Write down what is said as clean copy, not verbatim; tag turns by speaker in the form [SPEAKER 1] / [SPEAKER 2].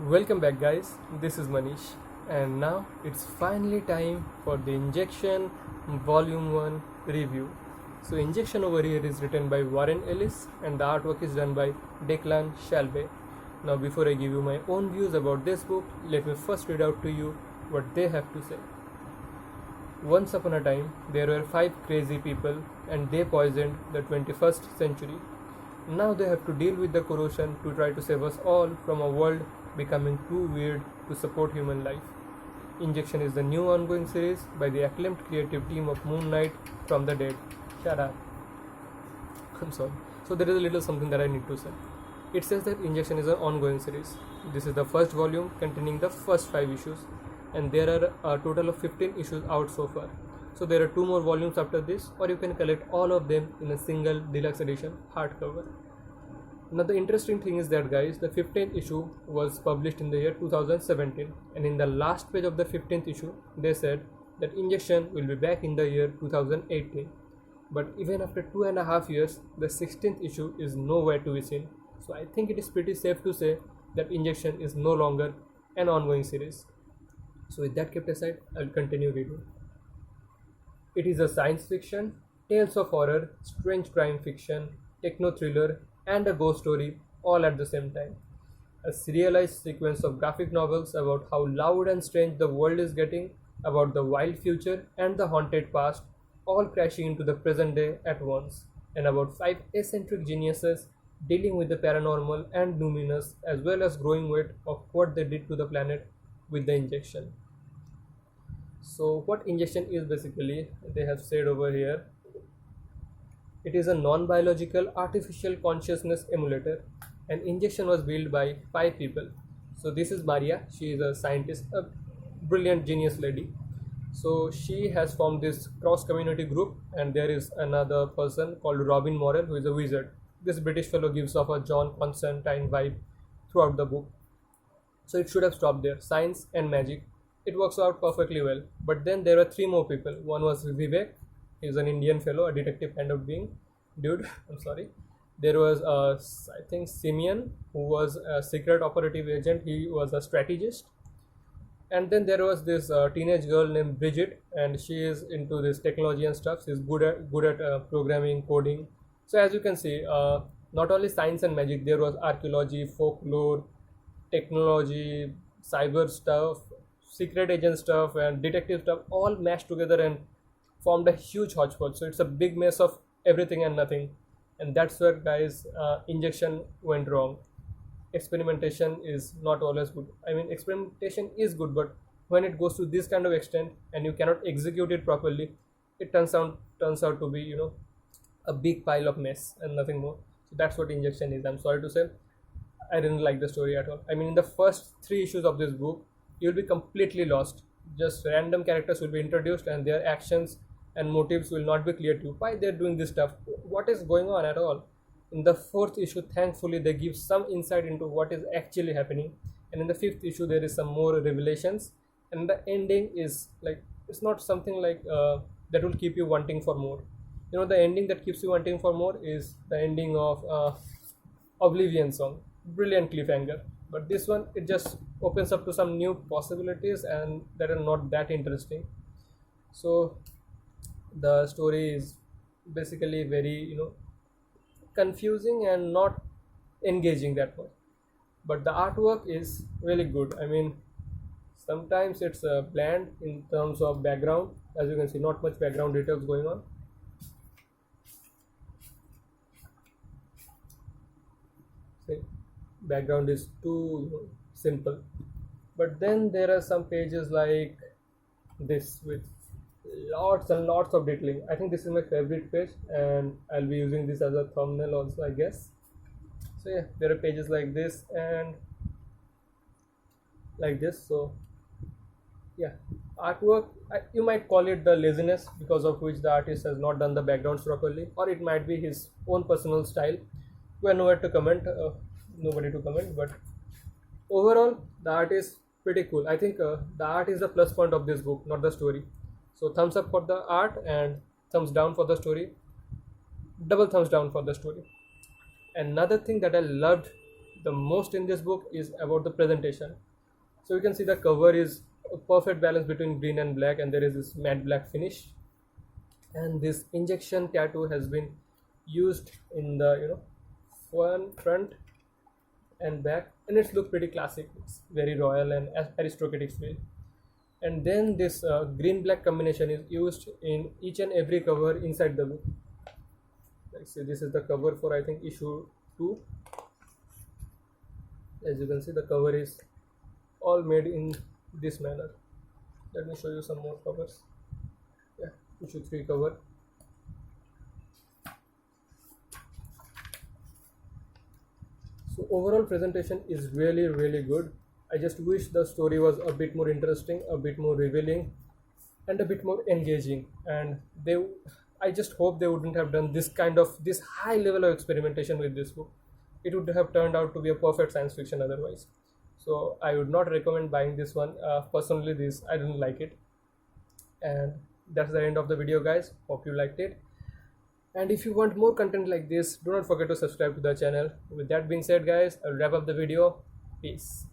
[SPEAKER 1] Welcome back, guys. This is Manish, and now it's finally time for the Injection Volume 1 review. So, Injection over here is written by Warren Ellis, and the artwork is done by Declan Shalvey. Now, before I give you my own views about this book, let me first read out to you what they have to say. Once upon a time, there were 5 crazy people, and they poisoned the 21st century. Now they have to deal with the corrosion to try to save us all from a world becoming too weird to support human life. Injection is the new ongoing series by the acclaimed creative team of Moon Knight from the Dead. Shut up. I'm sorry. So there is a little something that I need to say. It says that Injection is an ongoing series. This is the first volume containing the first 5 issues, and there are a total of 15 issues out so far. So there are 2 more volumes after this, or you can collect all of them in a single deluxe edition hardcover. Now the interesting thing is that, guys, the 15th issue was published in the year 2017, and in the last page of the 15th issue they said that Injection will be back in the year 2018. But even after 2.5 years, the 16th issue is nowhere to be seen. So I think it is pretty safe to say that Injection is no longer an ongoing series. So with that kept aside, I'll continue reading. It is a science fiction, tales of horror, strange crime fiction, techno thriller, and a ghost story all at the same time. A serialized sequence of graphic novels about how loud and strange the world is getting, about the wild future and the haunted past, all crashing into the present day at once, and about 5 eccentric geniuses dealing with the paranormal and luminous as well as growing weight of what they did to the planet with the injection. So what Injection is basically, they have said over here, it is a non-biological artificial consciousness emulator, and Injection was built by 5 people. So this is Maria, she is a scientist, a brilliant genius lady. So she has formed this cross community group, and there is another person called Robin Morell who is a wizard. This British fellow gives off a John Constantine vibe throughout the book. So it should have stopped there, science and magic. It works out perfectly well. But then there were 3 more people. One was Vivek, he's an Indian fellow, a detective kind of being. Dude, I'm sorry. There was, I think, Simeon, who was a secret operative agent. He was a strategist. And then there was this teenage girl named Bridget, and she is into this technology and stuff. She's good at programming, coding. So as you can see, not only science and magic, there was archaeology, folklore, technology, cyber stuff, secret agent stuff, and detective stuff, all mashed together and formed a huge hodgepodge. So it's a big mess of everything and nothing, and that's where, guys, Injection went wrong. Experimentation is not always good. I mean, experimentation is good, but when it goes to this kind of extent and you cannot execute it properly, it turns out to be, a big pile of mess and nothing more. So that's what Injection is. I'm sorry to say, I didn't like the story at all. I mean, in the first 3 issues of this book, you'll be completely lost. Just random characters will be introduced, and their actions and motives will not be clear to you. Why they're doing this stuff? What is going on at all? In the 4th issue, thankfully, they give some insight into what is actually happening. And in the 5th issue, there is some more revelations. And the ending is like, it's not something like that will keep you wanting for more. The ending that keeps you wanting for more is the ending of Oblivion song. Brilliant cliffhanger. But this one, it just opens up to some new possibilities and that are not that interesting. So the story is basically very, confusing and not engaging that much. But the artwork is really good. I mean, sometimes it's bland in terms of background. As you can see, not much background details going on. See, background is too simple. But then there are some pages like this with lots and lots of detailing. I think this is my favorite page, and I'll be using this as a thumbnail also, I guess. So yeah, there are pages like this and like this. So yeah, artwork, you might call it the laziness because of which the artist has not done the backgrounds properly, or it might be his own personal style. We are nowhere to comment, nobody to comment, but overall the art is pretty cool. I think the art is the plus point of this book, not the story. So thumbs up for the art and thumbs down for the story. Double thumbs down for the story. Another thing that I loved the most in this book is about the presentation. So you can see the cover is a perfect balance between green and black, and there is this matte black finish, and this injection tattoo has been used in the front and back, and it's look pretty classic. It's very royal and aristocratic feel. And then this green black combination is used in each and every cover inside the book. Let's see, this is the cover for I think issue 2. As you can see, the cover is all made in this manner. Let me show you some more covers. Yeah, issue 3 cover. So overall presentation is really good. I just wish the story was a bit more interesting, a bit more revealing, and a bit more engaging. And I just hope they wouldn't have done this high level of experimentation with this book. It would have turned out to be a perfect science fiction otherwise. So I would not recommend buying this one. Personally, this I didn't like it. And that's the end of the video, guys. Hope you liked it. And if you want more content like this, do not forget to subscribe to the channel. With that being said, guys, I'll wrap up the video. Peace.